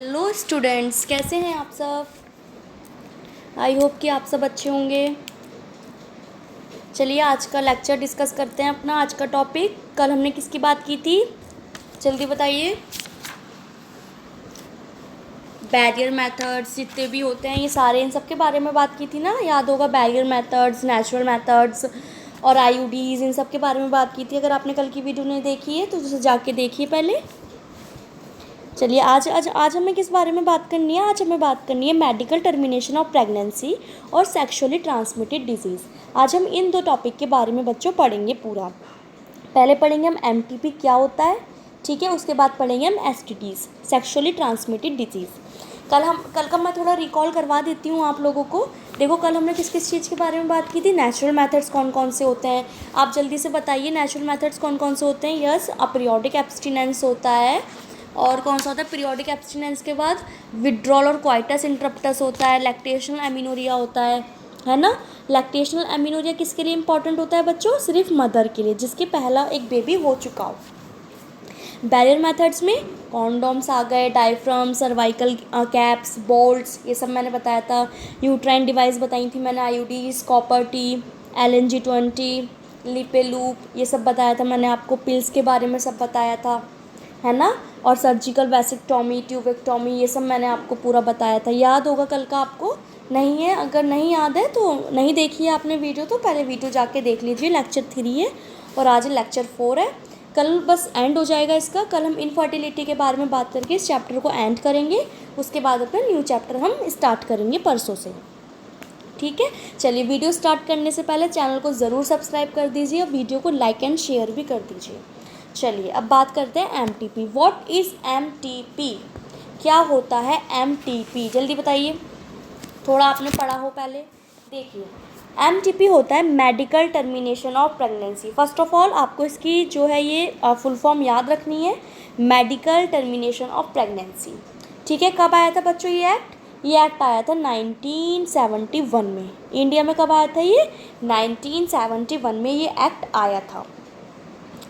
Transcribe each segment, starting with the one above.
Hello students, कैसे हैं आप सब। आई होप कि आप सब अच्छे होंगे। चलिए आज का लेक्चर डिस्कस करते हैं। अपना आज का टॉपिक, कल हमने किसकी बात की थी, जल्दी बताइए। बैरियर मेथड्स जितने भी होते हैं ये सारे, इन सब के बारे में बात की थी ना, याद होगा। बैरियर मेथड्स, नेचुरल मेथड्स और आईयूडीज़, इन सब के बारे में बात की थी। अगर आपने कल की वीडियो नहीं देखी है तो उसे जाके देखिए पहले। चलिए आज आज आज हमें किस बारे में बात करनी है। आज हमें बात करनी है मेडिकल टर्मिनेशन ऑफ प्रेगनेंसी और सेक्सुअली ट्रांसमिटेड डिजीज़। आज हम इन दो टॉपिक के बारे में बच्चों पढ़ेंगे पूरा। पहले पढ़ेंगे हम एमटीपी क्या होता है, ठीक है। उसके बाद पढ़ेंगे हम एसटीडीज़, सेक्सुअली ट्रांसमिटेड डिजीज़। कल का मैं थोड़ा रिकॉल करवा देती हूँ आप लोगों को। देखो कल हमने किस किस चीज़ के बारे में बात की थी। नेचुरल मेथड्स कौन कौन से होते हैं, आप जल्दी से बताइए। नेचुरल मेथड्स कौन कौन से होते हैं। यस, अपीरियोडिक एब्स्टिनेंस होता है। और कौन सा होता है पीरियोडिक एब्स्टिनेंस के बाद, विड्रॉल और क्वाइटस इंटरप्टस होता है। लैक्टेशनल एमिनोरिया होता है ना। लैक्टेशनल एमिनोरिया किसके लिए इंपॉर्टेंट होता है बच्चों, सिर्फ मदर के लिए जिसके पहला एक बेबी हो चुका हो। बैरियर मेथड्स में कॉन्डोम्स आ गए, डायफ्राम, सर्वाइकल कैप्स, बोल्ट्स, ये सब मैंने बताया था। यूट्राइन डिवाइस बताई थी मैंने, आईयूडीज, कॉपर टी, LNG-20, लिपेलूप, ये सब बताया था मैंने आपको। पिल्स के बारे में सब बताया था, है ना। और सर्जिकल वैसेक्टॉमी, ट्यूबेक्टॉमी, ये सब मैंने आपको पूरा बताया था। याद होगा कल का आपको। नहीं है, अगर नहीं याद है तो नहीं देखी है आपने वीडियो तो पहले वीडियो जाके देख लीजिए। लेक्चर 3 है और आज लेक्चर 4 है। कल बस एंड हो जाएगा इसका। कल हम इनफर्टिलिटी के बारे में बात करके इस चैप्टर को एंड करेंगे। उसके बाद अपना न्यू चैप्टर हम स्टार्ट करेंगे परसों से, ठीक है। चलिए वीडियो स्टार्ट करने से पहले चैनल को ज़रूर सब्सक्राइब कर दीजिए और वीडियो को लाइक एंड शेयर भी कर दीजिए। चलिए अब बात करते हैं एमटीपी। व्हाट इज़ एमटीपी, क्या होता है एमटीपी, जल्दी बताइए। थोड़ा आपने पढ़ा हो पहले, देखिए। एमटीपी होता है medical termination of pregnancy. First of all आपको इसकी जो है ये फुल फॉर्म याद रखनी है, मेडिकल टर्मिनेशन ऑफ प्रेगनेंसी, ठीक है। कब आया था बच्चों ये एक्ट, ये एक्ट आया था 1971 में। इंडिया में कब आया था ये, 1971 में ये एक्ट आया था।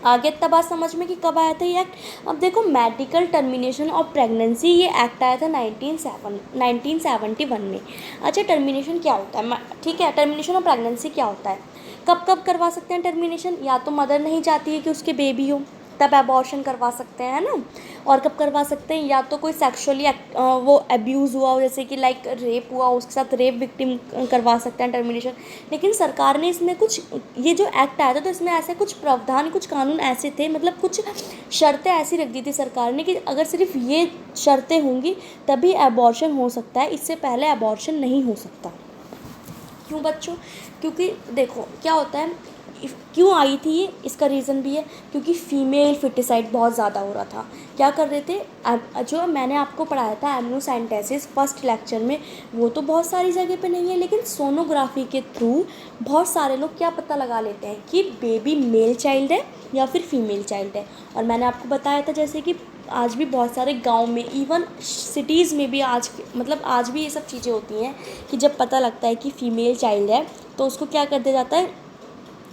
आगे इतना बात समझ में कि कब आया था ये एक्ट। अब देखो मेडिकल टर्मिनेशन ऑफ प्रेगनेंसी, ये एक्ट आया था 1971 में। अच्छा, टर्मिनेशन क्या होता है, ठीक है। टर्मिनेशन ऑफ प्रेगनेंसी क्या होता है, कब कब करवा सकते हैं टर्मिनेशन। या तो मदर नहीं चाहती है कि उसके बेबी हो, तब अबॉर्शन करवा सकते हैं, है ना। और कब करवा सकते हैं, या तो कोई सेक्सुअली वो अब्यूज़ हुआ हो, जैसे कि लाइक रेप हुआ, उसके साथ रेप विक्टिम करवा सकते हैं टर्मिनेशन। लेकिन सरकार ने इसमें कुछ, ये जो एक्ट आया था तो इसमें ऐसे कुछ प्रावधान, कुछ कानून ऐसे थे, मतलब कुछ शर्तें ऐसी रख दी थी सरकार ने कि अगर सिर्फ ये शर्तें होंगी तभी अबॉर्शन हो सकता है, इससे पहले अबॉर्शन नहीं हो सकता। क्यों बच्चों, क्योंकि देखो क्या होता है, क्यों आई थी ये, इसका रीज़न भी है क्योंकि फीमेल फिटिसाइड बहुत ज़्यादा हो रहा था। क्या कर रहे थे, जो मैंने आपको पढ़ाया था एमनियोसेंटेसिस फर्स्ट लेक्चर में, वो तो बहुत सारी जगह पे नहीं है, लेकिन सोनोग्राफी के थ्रू बहुत सारे लोग क्या पता लगा लेते हैं कि बेबी मेल चाइल्ड है या फिर फीमेल चाइल्ड है। और मैंने आपको बताया था जैसे कि आज भी बहुत सारे गांव में, इवन सिटीज़ में भी आज, मतलब आज भी ये सब चीज़ें होती हैं कि जब पता लगता है कि फ़ीमेल चाइल्ड है तो उसको क्या कर दिया जाता है,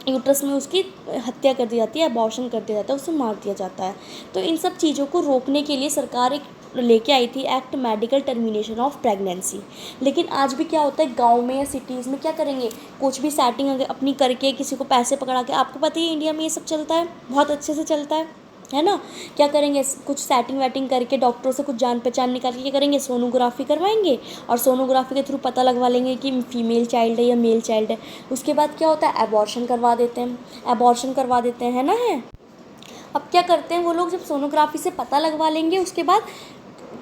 यूट्रस में उसकी हत्या कर दी जाती है, अबॉर्शन कर दिया जाता है, उसे मार दिया जाता है। तो इन सब चीज़ों को रोकने के लिए सरकार एक लेके आई थी act, medical termination of pregnancy. लेकिन आज भी क्या होता है, गांव में या सिटीज़ में क्या करेंगे, कुछ भी सेटिंग अपनी करके, किसी को पैसे पकड़ा के, आपको पता ही है इंडिया में ये सब चलता है, बहुत अच्छे से चलता है ना। क्या करेंगे, कुछ सेटिंग वेटिंग करके, डॉक्टरों से कुछ जान पहचान निकाल के क्या करेंगे, सोनोग्राफी करवाएंगे और सोनोग्राफी के थ्रू पता लगवा लेंगे कि फीमेल चाइल्ड है या मेल चाइल्ड है। उसके बाद क्या होता है, अबॉर्शन करवा देते हैं, अबॉर्शन करवा देते हैं, है ना है। अब क्या करते हैं वो लोग, जब सोनोग्राफी से पता लगवा लेंगे उसके बाद,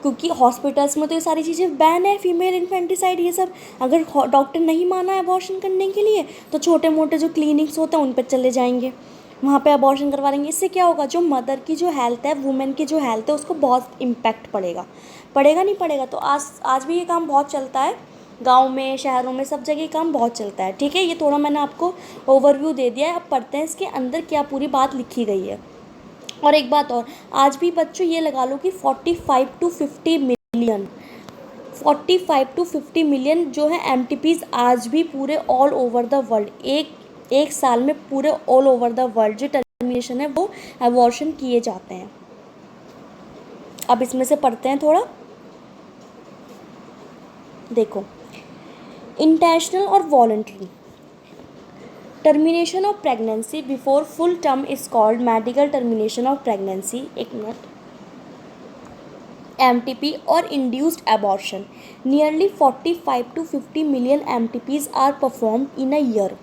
क्योंकि हॉस्पिटल्स में तो ये सारी चीज़ें बैन है, फीमेल इन्फेंटिसाइड ये सब, अगर डॉक्टर नहीं माना है अबॉर्शन करने के लिए तो छोटे मोटे जो क्लिनिक्स होते हैं उन पर चले जाएंगे, वहाँ पे अबॉर्शन करवा लेंगे। इससे क्या होगा, जो मदर की जो हेल्थ है, वुमेन की जो हेल्थ है, उसको बहुत इम्पैक्ट पड़ेगा, पड़ेगा नहीं पड़ेगा। तो आज भी ये काम बहुत चलता है, गांव में, शहरों में, सब जगह काम बहुत चलता है, ठीक है। ये थोड़ा मैंने आपको ओवरव्यू दे दिया है। अब पढ़ते हैं इसके अंदर क्या पूरी बात लिखी गई है। और एक बात और, आज भी बच्चों ये लगा लो कि 45 to 50 मिलियन, 45 to 50 मिलियन जो है एमटीपीज आज भी पूरे ऑल ओवर द वर्ल्ड, एक साल में पूरे ऑल ओवर द वर्ल्ड जो टर्मिनेशन है वो अबॉर्शन किए जाते हैं। अब इसमें से पढ़ते हैं थोड़ा। देखो, इंटेंशनल और voluntary termination of pregnancy before full term is called medical termination of pregnancy, एक मिनट, MTP और induced abortion. Nearly 45 to 50 million MTPs are perform in a year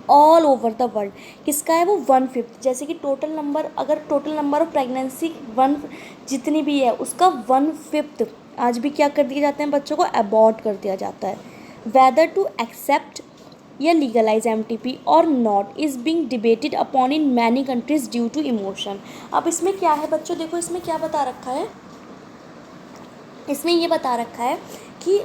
all over the world. किसका है वो? 1/5. जैसे कि total number, अगर total number of pregnancy 1 जितनी भी है उसका 1/5 आज भी क्या कर दिए जाते हैं, बच्चों को अबॉर्ट कर दिया जाता है. वेदर टू एक्सेप्ट या लीगलाइज MTP और not is being debated upon in many countries due to emotion. अब इसमें क्या है बच्चों, देखो इसमें क्या बता रखा है, इसमें ये बता रखा है कि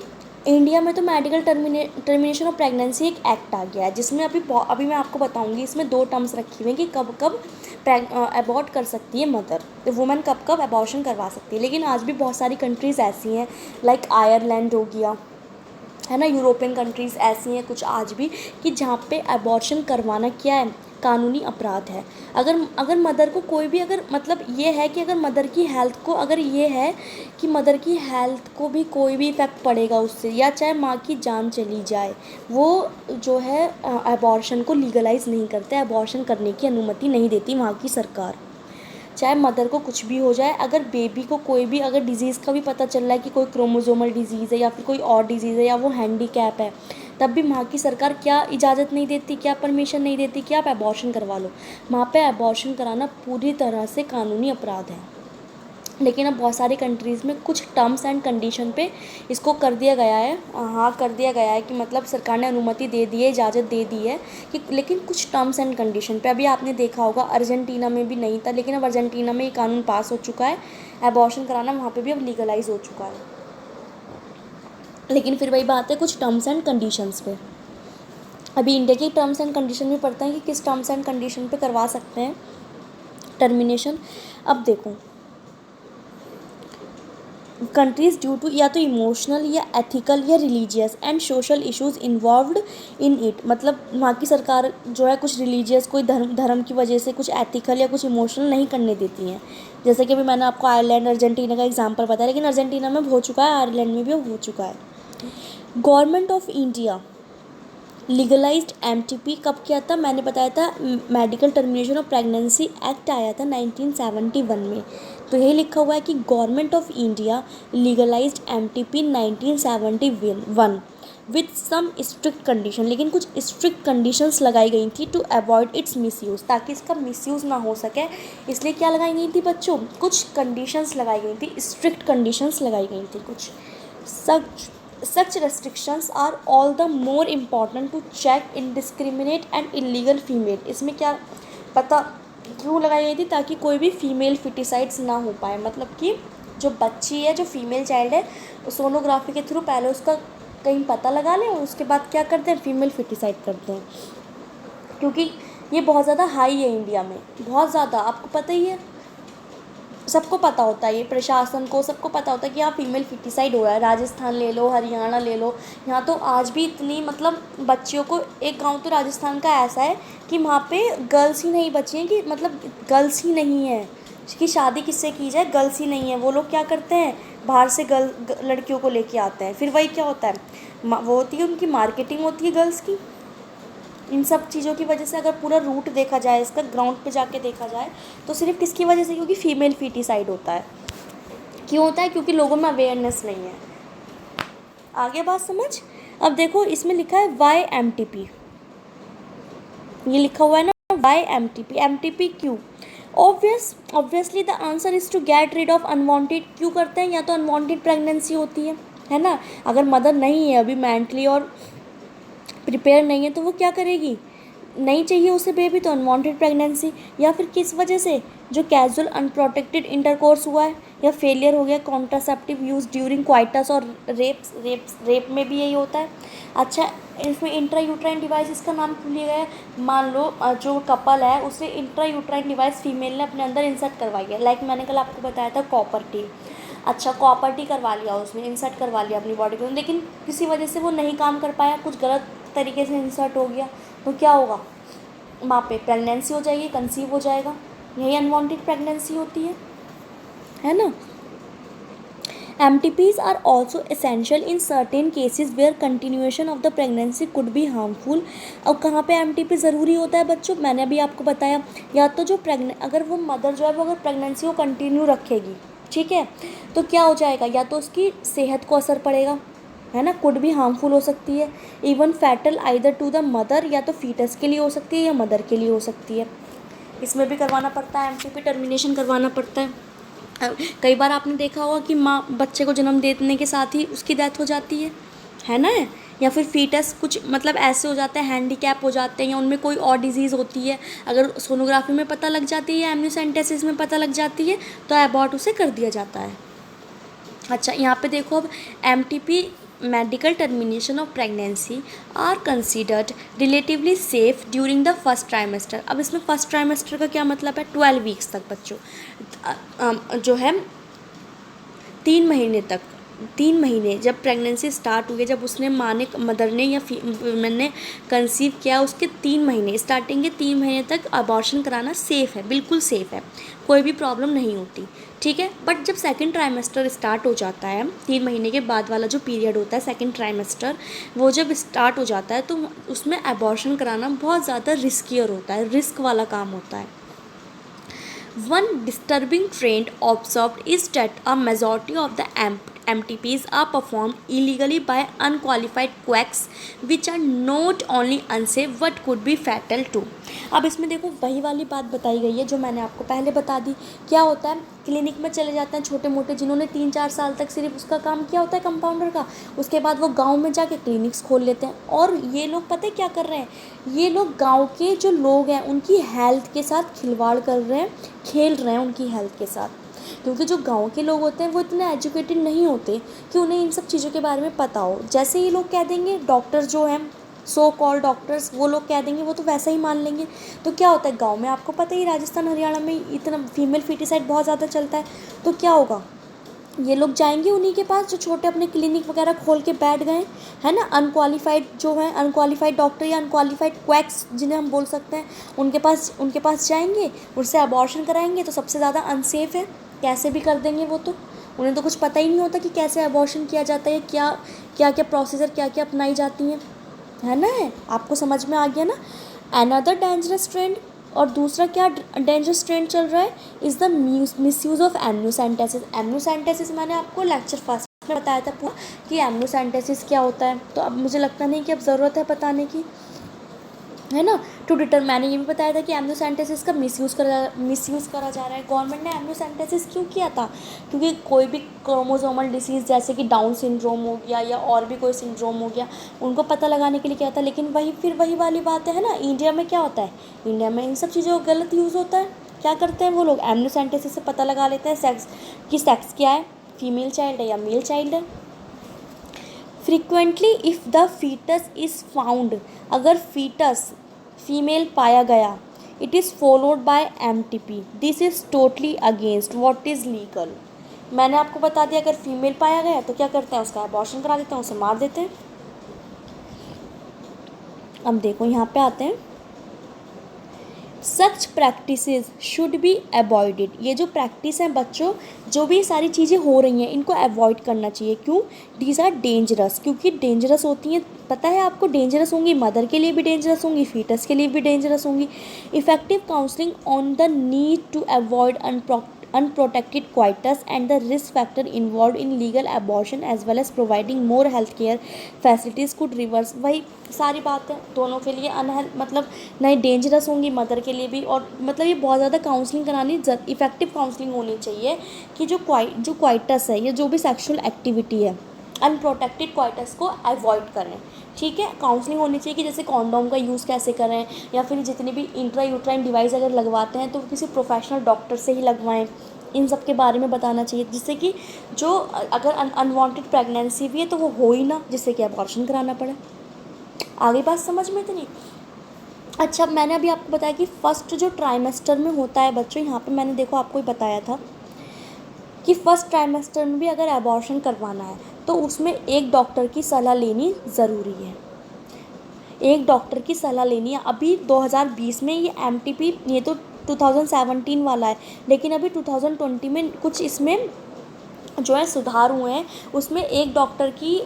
इंडिया में तो मेडिकल टर्मिनेशन ऑफ प्रेगनेंसी एक एक्ट आ गया है, जिसमें अभी मैं आपको बताऊंगी, इसमें 2 टर्म्स रखी हुई हैं कि कब कब अबॉर्ट कर सकती है मदर, तो वुमेन कब कब अबॉर्शन करवा सकती है. लेकिन आज भी बहुत सारी कंट्रीज़ ऐसी हैं, लाइक आयरलैंड हो गया, है ना, यूरोपियन कंट्रीज़ ऐसी हैं कुछ आज भी, कि जहाँ पे अबॉर्शन करवाना क्या है, कानूनी अपराध है. अगर मदर को कोई भी, अगर मतलब ये है कि अगर मदर की हेल्थ को, अगर ये है कि मदर की हेल्थ को भी कोई भी इफ़ेक्ट पड़ेगा उससे, या चाहे माँ की जान चली जाए, वो जो है अबॉर्शन को लीगलाइज़ नहीं करते, अबॉर्शन करने की अनुमति नहीं देती वहाँ की सरकार. चाहे मदर को कुछ भी हो जाए, अगर बेबी को कोई भी अगर डिज़ीज़ का भी पता चल रहा है कि कोई क्रोमोसोमल डिज़ीज़ है या फिर कोई और डिज़ीज़ है या वो हैंडीकैप है, तब भी वहाँ की सरकार क्या इजाज़त नहीं देती, क्या परमिशन नहीं देती कि आप अबॉर्शन करवा लो. वहाँ पे अबॉर्शन कराना पूरी तरह से कानूनी अपराध है. लेकिन अब बहुत सारी कंट्रीज़ में कुछ टर्म्स एंड कंडीशन पे इसको कर दिया गया है, हाँ कर दिया गया है कि मतलब सरकार ने अनुमति दे दी है, इजाज़त दे दी है कि, लेकिन कुछ टर्म्स एंड कंडीशन पे. अभी आपने देखा होगा अर्जेंटीना में भी नहीं था, लेकिन अब अर्जेंटीना में ये कानून पास हो चुका है, अबॉर्शन कराना वहाँ पे भी अब लीगलाइज हो चुका है. लेकिन फिर वही बात है, कुछ टर्म्स एंड कंडीशंस पे. अभी इंडिया की टर्म्स एंड कंडीशन में पढ़ते हैं कि किस टर्म्स एंड कंडीशन पे करवा सकते हैं टर्मिनेशन. अब देखो, कंट्रीज़ ड्यू टू या तो इमोशनल या एथिकल या religious and social issues involved in it. मतलब वहाँ की सरकार जो है कुछ रिलीजियस, कोई धर्म की वजह से कुछ एथिकल या कुछ इमोशनल नहीं करने देती हैं. जैसे कि अभी मैंने आपको आयरलैंड अर्जेंटीना का एग्जांपल बताया, लेकिन अर्जेंटीना में हो चुका है, आयरलैंड में भी हो चुका है. Government of India legalised MTP कब किया था, मैंने बताया था medical termination of pregnancy act आया था 1971 में. तो यही लिखा हुआ है कि government of India legalised MTP 1971 with some strict condition. लेकिन कुछ स्ट्रिक्ट कंडीशंस लगाई गई थी टू अवॉइड इट्स मिसयूज़, ताकि इसका मिसयूज़ ना हो सके. इसलिए क्या लगाई गई थी बच्चों, कुछ कंडीशंस लगाई गई थी, स्ट्रिक्ट कंडीशंस लगाई गई थी कुछ. Such restrictions are all the more important to check indiscriminate and illegal female. इसमें क्या पता क्यों लगाई गई थी, ताकि कोई भी फीमेल फिटिसाइड्स ना हो पाए. मतलब कि जो बच्ची है, जो फीमेल चाइल्ड है, सोनोग्राफी के थ्रू पहले उसका कहीं पता लगा लें और उसके बाद क्या करते हैं, फीमेल फिटिसाइड करते हैं. क्योंकि ये बहुत ज़्यादा हाई है इंडिया में, बहुत ज़्यादा, आपको पता ही है, सबको पता होता है, ये प्रशासन को सबको पता होता है कि यहाँ फीमेल फिटिसाइड हो रहा है. राजस्थान ले लो, हरियाणा ले लो, यहाँ तो आज भी इतनी मतलब बच्चियों को, एक गांव तो राजस्थान का ऐसा है कि वहाँ पे गर्ल्स ही नहीं बची हैं, कि मतलब गर्ल्स ही नहीं है कि शादी किससे की जाए, गर्ल्स ही नहीं है. वो लोग क्या करते हैं, बाहर से लड़कियों को लेके आते हैं. फिर वही क्या होता है, वो होती है उनकी मार्केटिंग होती है गर्ल्स की. इन सब चीज़ों की वजह से अगर पूरा रूट देखा जाए, इसका ग्राउंड पे जाके देखा जाए, तो सिर्फ किसकी वजह से, क्योंकि फीमेल फिटिसाइड होता है. क्यों होता है, क्योंकि लोगों में अवेयरनेस नहीं है. आगे बात समझ. अब देखो इसमें लिखा है वाई MTP, ये लिखा हुआ है ना वाई MTP क्यों. Obviously the answer is to get rid of unwanted. क्यों करते हैं, या तो अनवांटेड प्रेगनेंसी होती है ना. अगर मदर नहीं है अभी मेंटली और प्रिपेयर नहीं है, तो वो क्या करेगी, नहीं चाहिए उसे बेबी, तो अनवांटेड प्रेगनेंसी. या फिर किस वजह से, जो कैजुअल अनप्रोटेक्टेड इंटरकोर्स हुआ है, या फेलियर हो गया कॉन्ट्रासेप्टिव यूज़ ड्यूरिंग क्वाइटस और रेप में भी यही होता है. अच्छा, इसमें इंट्रा यूट्राइन डिवाइस इसका नाम क्यों लिया गया है, मान लो जो कपल है उसे इंट्रा यूट्राइन डिवाइस फीमेल ने अपने अंदर इंसर्ट करवाई है. लाइक मैंने कल आपको बताया था कॉपर टी. अच्छा, कॉपर टी करवा लिया उसने, इंसर्ट करवा लिया अपनी बॉडी को, लेकिन किसी वजह से वो नहीं काम कर पाया, कुछ गलत तरीके से इंसर्ट हो गया, तो क्या होगा, वहाँ पे प्रेगनेंसी हो जाएगी, कंसीव हो जाएगा. यही अनवांटेड प्रेगनेंसी होती है ना. MTPs are also essential in certain cases where continuation of the pregnancy could be harmful। अब कहाँ पे MTP ज़रूरी होता है बच्चों, मैंने अभी आपको बताया, या तो जो अगर वो मदर जो है वो अगर प्रेगनेंसी को कंटिन्यू रखेगी, ठीक है, तो क्या हो जाएगा, या तो उसकी सेहत को असर पड़ेगा, है ना, कुड भी हार्मफुल हो सकती है, even fatal either to the mother, या तो फीटस के लिए हो सकती है या मदर के लिए हो सकती है। इसमें भी करवाना पड़ता है, MTP टर्मिनेशन करवाना पड़ता है। कई बार आपने देखा होगा कि माँ बच्चे को जन्म देने के साथ ही उसकी डेथ हो जाती है ना, या फिर फीटस कुछ मतलब ऐसे हो जाते हैं, हैंडीकैप हो जाते हैं, या उनमें कोई और डिजीज़ होती है, अगर सोनोग्राफी में पता लग जाती है या एम्नियोसेंटेसिस में पता लग जाती है तो एबॉर्ट उसे कर दिया जाता है। अच्छा, यहाँ पे देखो अब MTP medical termination of pregnancy are considered relatively safe during the first trimester. अब इसमें फर्स्ट ट्राइमेस्टर का क्या मतलब है, 12 वीक्स तक बच्चों जो है 3 महीने तक, 3 महीने जब प्रेगनेंसी स्टार्ट हुई है, जब उसने माँ ने मदर ने या वुमेन ने कंसीव किया, उसके 3 महीने स्टार्टिंग के 3 महीने तक अबॉर्शन कराना सेफ़ है, बिल्कुल सेफ़ है, कोई भी प्रॉब्लम नहीं होती, ठीक है। बट जब सेकंड ट्राइमेस्टर स्टार्ट हो जाता है, 3 महीने के बाद वाला जो पीरियड होता है सेकंड ट्राइमेस्टर, वो जब स्टार्ट हो जाता है तो उसमें अबॉर्शन कराना बहुत ज़्यादा रिस्कियर होता है, रिस्क वाला काम होता है। One disturbing trend observed is that a majority of the MTPs are performed illegally by unqualified quacks, which are not only unsafe but could be fatal too। अब इसमें देखो वही वाली बात बताई गई है जो मैंने आपको पहले बता दी। क्या होता है, क्लिनिक में चले जाते हैं छोटे मोटे, जिन्होंने 3-4 साल तक सिर्फ उसका काम किया होता है कंपाउंडर का, उसके बाद वो गांव में जाके क्लिनिक्स खोल लेते हैं। और ये लोग पता है क्या कर रहे हैं, ये लोग गांव के जो लोग हैं उनकी हेल्थ के साथ खिलवाड़ कर रहे हैं, खेल रहे हैं उनकी हेल्थ के साथ, क्योंकि जो गांव के लोग होते हैं वो इतने एजुकेटेड नहीं होते कि उन्हें इन सब चीज़ों के बारे में पता हो। जैसे ये लोग कह देंगे, डॉक्टर जो हैं सो कॉल्ड डॉक्टर्स, वो लोग कह देंगे, वो तो वैसा ही मान लेंगे। तो क्या होता है, गांव में आपको पता ही राजस्थान हरियाणा में इतना फीमेल फीटिसाइड बहुत ज़्यादा चलता है, तो क्या होगा, ये लोग जाएंगे उन्हीं के पास जो छोटे अपने क्लिनिक वगैरह खोल के बैठ गए, है ना, अनक्वालिफाइड जो है, अनक्वालिफाइड डॉक्टर या अनक्वालिफाइड क्वैक्स जिन्हें हम बोल सकते हैं, उनके पास जाएंगे, उससे अबॉर्शन कराएंगे, तो सबसे ज़्यादा अनसेफ है, कैसे भी कर देंगे वो, तो उन्हें तो कुछ पता ही नहीं होता कि कैसे अबॉर्शन किया जाता है, क्या क्या क्या प्रोसीजर क्या क्या अपनाई जाती हैं, है ना, आपको समझ में आ गया ना। अनदर डेंजरस ट्रेंड, और दूसरा क्या डेंजरस ट्रेंड चल रहा है, is the misuse of amniocentesis. Amniocentesis मैंने आपको लेक्चर फर्स्ट में बताया था पूरा कि एम्नियोसेंटेसिस क्या होता है, तो अब मुझे लगता नहीं कि अब ज़रूरत है बताने की, है ना। टू डिटर, मैंने ये भी बताया था कि एम्नियोसेंटेसिस का मिसयूज़ करा जा रहा है। गवर्नमेंट ने एम्नियोसेंटेसिस क्यों किया था, क्योंकि कोई भी क्रोमोसोमल डिसीज़ जैसे कि डाउन सिंड्रोम हो गया या और भी कोई सिंड्रोम हो गया, उनको पता लगाने के लिए किया था। लेकिन वही वाली बात है ना, इंडिया में क्या होता है, इंडिया में इन सब चीज़ों का गलत यूज़ होता है। क्या करते हैं वो लोग, एम्नियोसेंटेसिस से पता लगा लेते हैं सेक्स क्या है, फीमेल चाइल्ड है या मेल चाइल्ड है। Frequently if the foetus is found, अगर फीटस फीमेल पाया गया, it is followed by MTP, this is totally against what is legal. मैंने आपको बता दिया, अगर फीमेल पाया गया तो क्या करते हैं, उसका अबॉर्शन करा देते हैं, उसे मार देते हैं। अब देखो यहाँ पे आते हैं, सच प्रैक्टिसेस शुड बी अवॉइडेड। ये जो प्रैक्टिस है बच्चों, जो भी सारी चीज़ें हो रही हैं, इनको अवॉइड करना चाहिए। क्यों, दीज आर डेंजरस, क्योंकि डेंजरस होती हैं, पता है आपको, डेंजरस होंगी, मदर के लिए भी डेंजरस होंगी, फीटस के लिए भी डेंजरस होंगी। Effective counselling on the need to avoid unprotected coitus and the risk factor involved in legal abortion as well as providing more health care facilities could reverse। वही सारी बात है, दोनों के लिए मतलब नहीं, डेंजरस होंगी मदर के लिए भी, और मतलब ये बहुत ज़्यादा काउंसलिंग करानी, इफेक्टिव काउंसलिंग होनी चाहिए कि जो क्वाइटस है, ये जो भी सेक्सुअल एक्टिविटी है, अनप्रोटेक्टेड क्वाइटस को अवॉइड करें, ठीक है। काउंसलिंग होनी चाहिए कि जैसे कॉन्डोम का यूज़ कैसे करें, या फिर जितनी भी इंट्रा यूट्राइन डिवाइस अगर लगवाते हैं तो किसी प्रोफेशनल डॉक्टर से ही लगवाएं, इन सब के बारे में बताना चाहिए, जिससे कि जो अगर अनवांटेड प्रेगनेंसी भी है तो वो हो ही ना, जिससे कि अबॉर्शन कराना पड़े। आगे बात समझ में इतनी। अच्छा, मैंने अभी आपको बताया कि फर्स्ट जो ट्राइमेस्टर में होता है बच्चों, यहाँ पे मैंने देखो आपको ही बताया था कि फर्स्ट ट्राइमेस्टर में भी अगर अबॉर्शन करवाना है तो उसमें एक डॉक्टर की सलाह लेनी ज़रूरी है, एक डॉक्टर की सलाह लेनी है। अभी 2020 में ये MTP, ये तो 2017 वाला है, लेकिन अभी 2020 में कुछ इसमें जो है सुधार हुए हैं, उसमें एक डॉक्टर की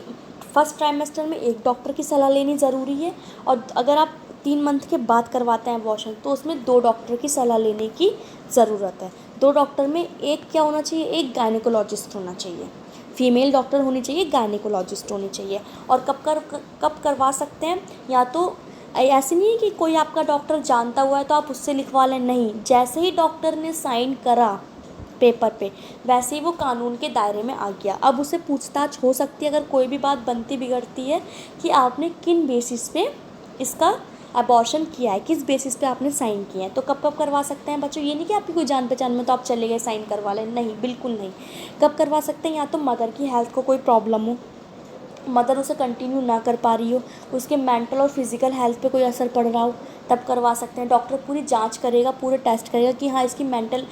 फर्स्ट ट्राइमेस्टर में एक डॉक्टर की सलाह लेनी ज़रूरी है, और अगर आप 3 मंथ के बाद करवाते हैं अबॉर्शन तो उसमें 2 डॉक्टर की सलाह लेने की ज़रूरत है। 2 डॉक्टर में एक क्या होना चाहिए, एक गायनेकोलॉजिस्ट होना चाहिए, फीमेल डॉक्टर होनी चाहिए, गायनेकोलॉजिस्ट होनी चाहिए। और कब करवा सकते हैं, या तो ऐसे नहीं है कि कोई आपका डॉक्टर जानता हुआ है तो आप उससे लिखवा लें, नहीं, जैसे ही डॉक्टर ने साइन करा पेपर पे वैसे ही वो कानून के दायरे में आ गया। अब उसे पूछताछ हो सकती है अगर कोई भी बात बनती बिगड़ती है कि आपने किन बेसिस पे इसका अबॉर्शन किया है, किस बेसिस पे आपने साइन किया है। तो कब कब करवा सकते हैं बच्चों, ये नहीं कि आपकी कोई जान पहचान में तो आप चले गए साइन करवा लें, नहीं, बिल्कुल नहीं। कब करवा सकते हैं, या तो मदर की हेल्थ को कोई प्रॉब्लम हो, मदर उसे कंटिन्यू ना कर पा रही हो, उसके मेंटल और फिजिकल हेल्थ पे कोई असर पड़ रहा हो, तब करवा सकते हैं। डॉक्टर पूरी जांच करेगा, पूरे टेस्ट करेगा कि हाँ इसकी मेंटल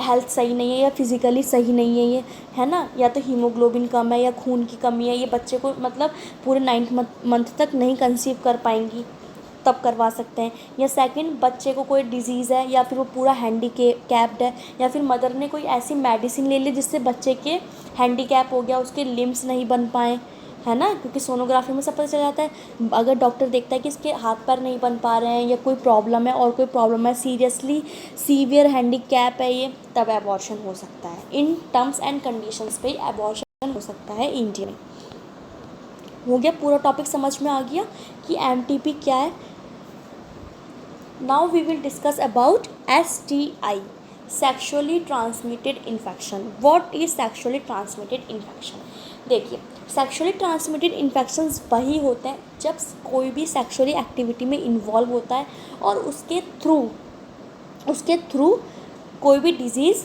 हेल्थ सही नहीं है या फिज़िकली सही नहीं है ये, है ना, या तो हीमोग्लोबिन कम है या खून की कमी है, ये बच्चे को मतलब पूरे 9th मंथ तक नहीं कंसीव कर पाएंगी, तब करवा सकते हैं। या सेकंड, बच्चे को कोई डिजीज़ है या फिर वो पूरा हैंडीकैप्ड है, या फिर मदर ने कोई ऐसी मेडिसिन ले ली जिससे बच्चे के हैंडीकैप हो गया, उसके लिम्स नहीं बन पाए, है ना, क्योंकि सोनोग्राफी में सब पता चल जाता है। अगर डॉक्टर देखता है कि इसके हाथ पैर नहीं बन पा रहे हैं या कोई प्रॉब्लम है, और कोई प्रॉब्लम है सीरियसली सीवियर हैंडीकैप है ये, तब एबॉर्शन हो सकता है। इन टर्म्स एंड कंडीशंस पे एबॉर्शन हो सकता है इंडिया में। हो गया, पूरा टॉपिक समझ में आ गया कि एमटीपी क्या है। Now we will discuss about STI, sexually transmitted infection. What is sexually transmitted infection? देखिए, सेक्शुअली ट्रांसमिटेड इन्फेक्शंस वही होते हैं जब कोई भी सेक्शुअली एक्टिविटी में इन्वॉल्व होता है और उसके थ्रू कोई भी डिजीज़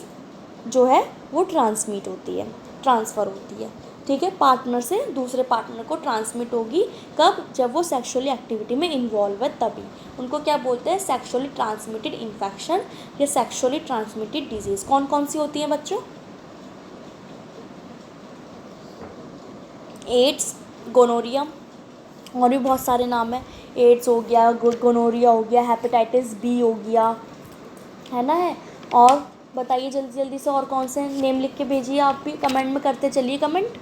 जो है वो ट्रांसमिट होती है, ट्रांसफ़र होती है, ठीक है, पार्टनर से दूसरे पार्टनर को ट्रांसमिट होगी। कब? जब वो सेक्शुअली एक्टिविटी में इन्वॉल्व है तभी। उनको क्या बोलते हैं? सेक्शुअली ट्रांसमिटेड इन्फेक्शन या सेक्शुअली ट्रांसमिटेड डिजीज़। कौन कौन सी होती हैं बच्चों? एड्स, गोनोरिया, और भी बहुत सारे नाम हैं। एड्स हो गया, गोनोरिया हो गया, हेपेटाइटिस बी हो गया, है ना, है। और बताइए जल्दी जल्दी से, और कौन से नेम लिख के भेजिए, आप भी कमेंट में करते चलिए कमेंट।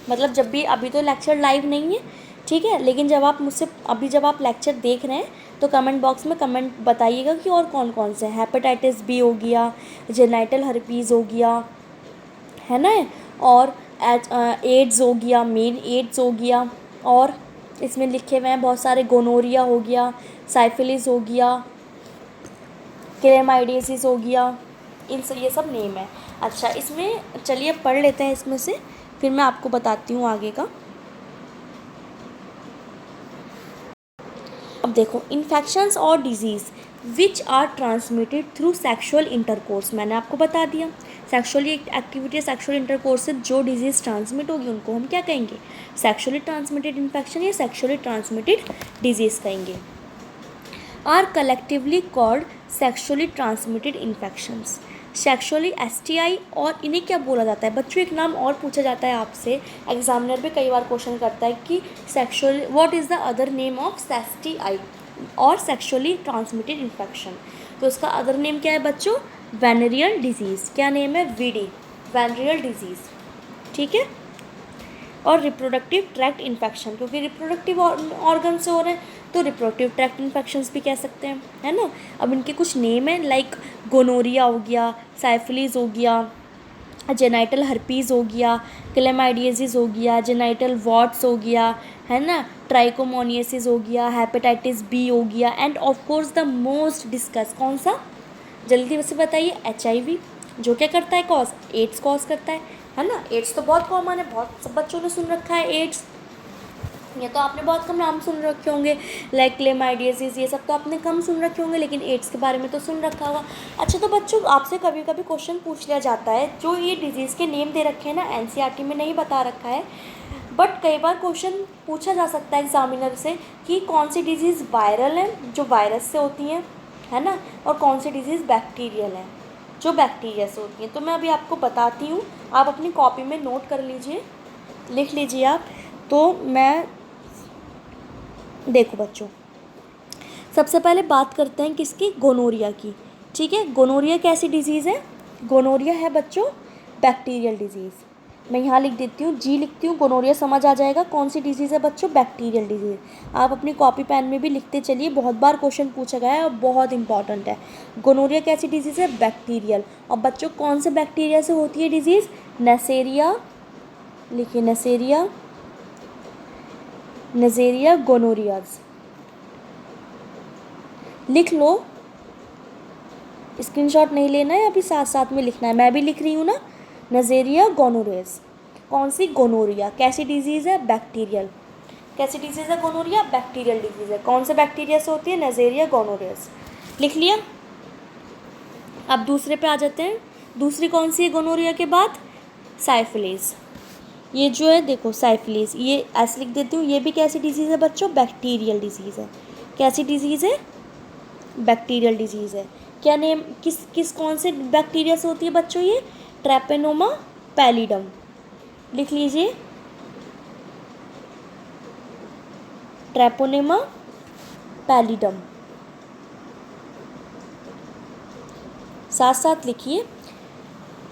मतलब जब भी, अभी तो लेक्चर लाइव नहीं है, ठीक है, लेकिन जब आप मुझसे अभी जब आप लेक्चर देख रहे हैं तो कमेंट बॉक्स में कमेंट बताइएगा कि और कौन कौन से हैं। हेपेटाइटिस बी हो गया, जेनाइटल हर्पीज़ हो गया, है ना, और एड्स हो गया, मेन एड्स हो गया, और इसमें लिखे हुए हैं बहुत सारे, गोनोरिया हो गया, साइफिलिस हो गया, क्लेमाइडियासिस हो गया, ये सब नेम है। अच्छा, इसमें चलिए पढ़ लेते हैं इसमें से, फिर मैं आपको बताती हूँ आगे का। अब देखो, इन्फेक्शंस और disease which are transmitted through sexual intercourse, मैंने आपको बता दिया। सेक्शुअली एक्टिविटी, सेक्शुअल इंटरकोर्स से जो डिजीज़ ट्रांसमिट होगी उनको हम क्या कहेंगे? सेक्शुअली ट्रांसमिटेड इन्फेक्शन या सेक्शुअली ट्रांसमिटेड डिजीज़ कहेंगे। Are collectively called sexually transmitted infections. Sexually STI, और इन्हें क्या बोला जाता है बच्चों? एक नाम और पूछा जाता है आपसे, एग्जामिनर भी कई बार क्वेश्चन करता है कि sexual, what is the other name of STI और सेक्शुअली ट्रांसमिटेड इन्फेक्शन? तो उसका अदर नेम क्या है बच्चों? Venereal disease. क्या नेम है? VD, वेनेरियल डिजीज़, ठीक है। और रिप्रोडक्टिव ट्रैक्ट इन्फेक्शन, क्योंकि रिप्रोडक्टिव ऑर्गन से हो रहे हैं तो रिप्रोडक्टिव ट्रैक्ट इन्फेक्शंस भी कह सकते हैं, है ना। अब इनके कुछ नेम हैं, लाइक गोनोरिया हो गया, साइफिलिस हो गया, जेनाइटल हर्पीज़ हो गया, क्लेमाइडियासिस हो गया, जेनाइटल वॉट्स हो गया, है ना, ट्राइकोमोनियासिस हो गया, हेपेटाइटिस बी हो गया, end of course the most discuss, कौन सा? जल्दी से बताइए। HIV, जो क्या करता है? कॉज, एड्स कॉज करता है ना। एड्स तो बहुत कॉमन है, बहुत सब बच्चों ने सुन रखा है एड्स, ये तो आपने बहुत कम नाम सुन रखे होंगे, लाइक क्लेमाइडियासिस, ये सब तो आपने कम सुन रखे होंगे, लेकिन एड्स के बारे में तो सुन रखा होगा। अच्छा, तो बच्चों आपसे कभी कभी क्वेश्चन पूछ लिया जाता है, जो ये डिजीज़ के नेम दे रखे हैं ना, NCERT में नहीं बता रखा है, बट कई बार क्वेश्चन पूछा जा सकता है एग्जामिनर से कि कौन सी डिजीज़ वायरल है, जो वायरस से होती है ना, और कौन सी डिजीज़ बैक्टीरियल है, जो बैक्टीरिया से होती हैं। तो मैं अभी आपको बताती हूँ, आप अपनी कॉपी में नोट कर लीजिए, लिख लीजिए आप। तो मैं, देखो बच्चों, सबसे पहले बात करते हैं किसकी? गोनोरिया की, ठीक है। गोनोरिया कैसी डिजीज़ है? गोनोरिया है बच्चों बैक्टीरियल डिजीज़, मैं यहाँ लिख देती हूँ, जी लिखती हूँ, गोनोरिया समझ आ जाएगा कौन सी डिजीज़ है बच्चों, बैक्टीरियल डिजीज़। आप अपनी कॉपी पेन में भी लिखते चलिए, बहुत बार क्वेश्चन पूछा गया है और बहुत इंपॉर्टेंट है। गोनोरिया कैसी डिजीज़ है, बैक्टीरियल। और बच्चों कौन से बैक्टीरिया से होती है डिजीज़, नेसेरिया, लिखिए नेसेरिया, नेसेरिया गोनोरियाज, लिख लो, स्क्रीनशॉट नहीं लेना है, अभी साथ साथ में लिखना है, मैं भी लिख रही हूँ ना। नेसेरिया गोनोरियाज, कौन सी, गोनोरिया। कैसी डिजीज़ है, बैक्टीरियल। कैसी डिजीज़ है गोनोरिया, बैक्टीरियल डिजीज़ है। कौन से बैक्टीरिया से होती है, नेसेरिया गोनोरियाज, लिख लिया। अब दूसरे पे आ जाते हैं, दूसरी कौन सी है गोनोरिया के बाद, साइफिलीज। ये जो है देखो साइफिलीज, ये ऐसे लिख देती हूँ, ये भी कैसी डिजीज़ है बच्चों, बैक्टीरियल डिजीज़ है। कैसी डिजीज़ है, बैक्टीरियल डिजीज़ है। क्या नेम, किस कौन से बैक्टीरिया से होती है बच्चों, ये ट्रैपेनोमा पैलिडम, लिख लीजिए, ट्रैपोनेमा पैलिडम, साथ साथ लिखिए,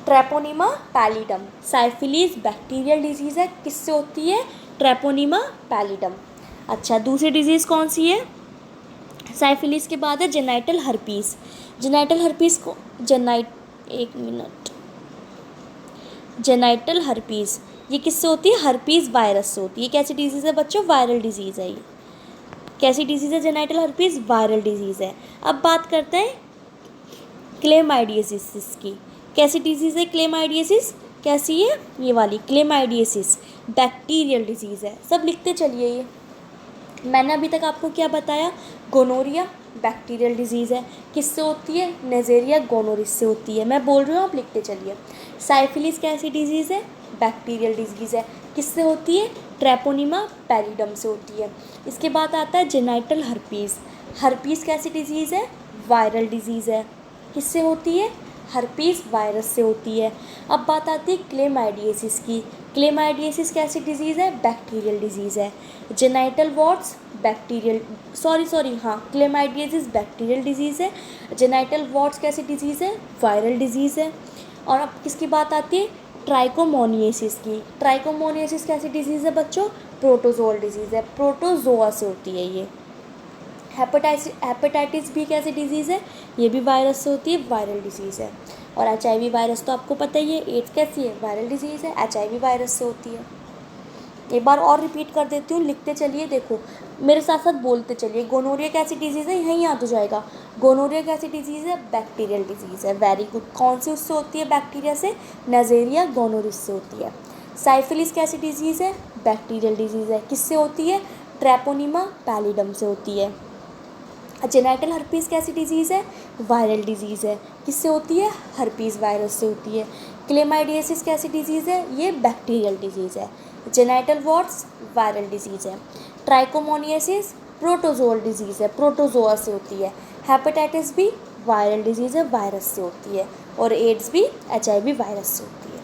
ट्रैपोनिमा पैलिडम। साइफिलीज बैक्टीरियल डिजीज़ है, किससे होती है, ट्रैपोनिमा पैलिडम। अच्छा, दूसरी डिजीज़ कौन सी है, साइफिलीज के बाद है जेनाइटल हर्पीस। जेनाइटल हर्पीस को एक मिनट, जेनाइटल हर्पीस ये किससे होती है, हर्पीस वायरस से होती है। कैसी डिजीज़ है बच्चों, वायरल डिजीज़ है ये। कैसी डिजीज़ है जेनाइटल हर्पीस, वायरल डिजीज़ है। अब बात करते हैं क्लेमाइडियसिस की। कैसी डिजीज़ है क्लेमाइडियसिस, कैसी है, ये वाली क्लेमाइडियसिस, बैक्टीरियल डिजीज़ है। सब लिखते चलिए। ये मैंने अभी तक आपको क्या बताया, गोनोरिया बैक्टीरियल डिजीज़ है, किससे होती है, नेसेरिया गोनोरिस से होती है। मैं बोल रही हूँ, आप लिखते चलिए। साइफिलीज कैसी डिजीज़ है, बैक्टीरियल डिजीज़ है, किससे होती है, ट्रैपोनिमा पैलिडम से होती है। इसके बाद आता है जेनाइटल हर्पीस। हर्पीस कैसी डिजीज़ है, वायरल डिजीज़ है, किससे होती है, हर्पीस वायरस से होती है। अब बात आती है क्लेमाइडियसिस की। क्लेमाइडियसिस कैसी डिजीज़ है, बैक्टीरियल डिजीज़ है। Genital warts bacterial, chlamydiasis bacterial disease है। जेनाइटल वॉर्ट्स कैसी डिजीज़ है, वायरल डिजीज़ है। और अब किसकी बात आती है, ट्राइकोमोनियसिस की। ट्राइकोमोनियसिस कैसी डिजीज़ है बच्चों, प्रोटोजोअल डिजीज़ है, प्रोटोजोआ से होती है ये। हेपेटाइटिस बी कैसी डिजीज़ है, ये भी वायरस से होती है, वायरल डिजीज़ है। और HIV वायरस तो आपको पता ही है। एड्स कैसी है, वायरल डिजीज़ है, HIV वायरस से होती है। एक बार और रिपीट कर देती हूँ, लिखते चलिए, देखो मेरे साथ साथ बोलते चलिए। गोनोरिया कैसी डिजीज़ है, यहीं याद हो जाएगा। गोनोरिया कैसी डिजीज़ है, बैक्टीरियल डिजीज़ है, वेरी गुड। कौन सी उससे होती है, बैक्टीरिया से, नेसेरिया गोनोरिस से होती है। साइफिलिस कैसी डिजीज़ है, बैक्टीरियल डिजीज़ है, किससे होती है, ट्रैपोनिमा पैलिडम से होती है। जेनाइटल हर्पीस कैसी डिजीज़ है, वायरल डिजीज़ है, किससे होती है, हर्पीस वायरस से होती है। क्लेमाइडियसिस कैसी डिजीज़ है, ये बैक्टीरियल डिजीज़ है। जेनाइटल वॉर्ट्स वायरल डिजीज़ है। ट्राइकोमोनियसिस प्रोटोजोअल डिजीज़ है, प्रोटोजोआ से होती है। हेपेटाइटिस भी वायरल डिजीज़ है, वायरस से होती है। और एड्स भी HIV वायरस से होती है।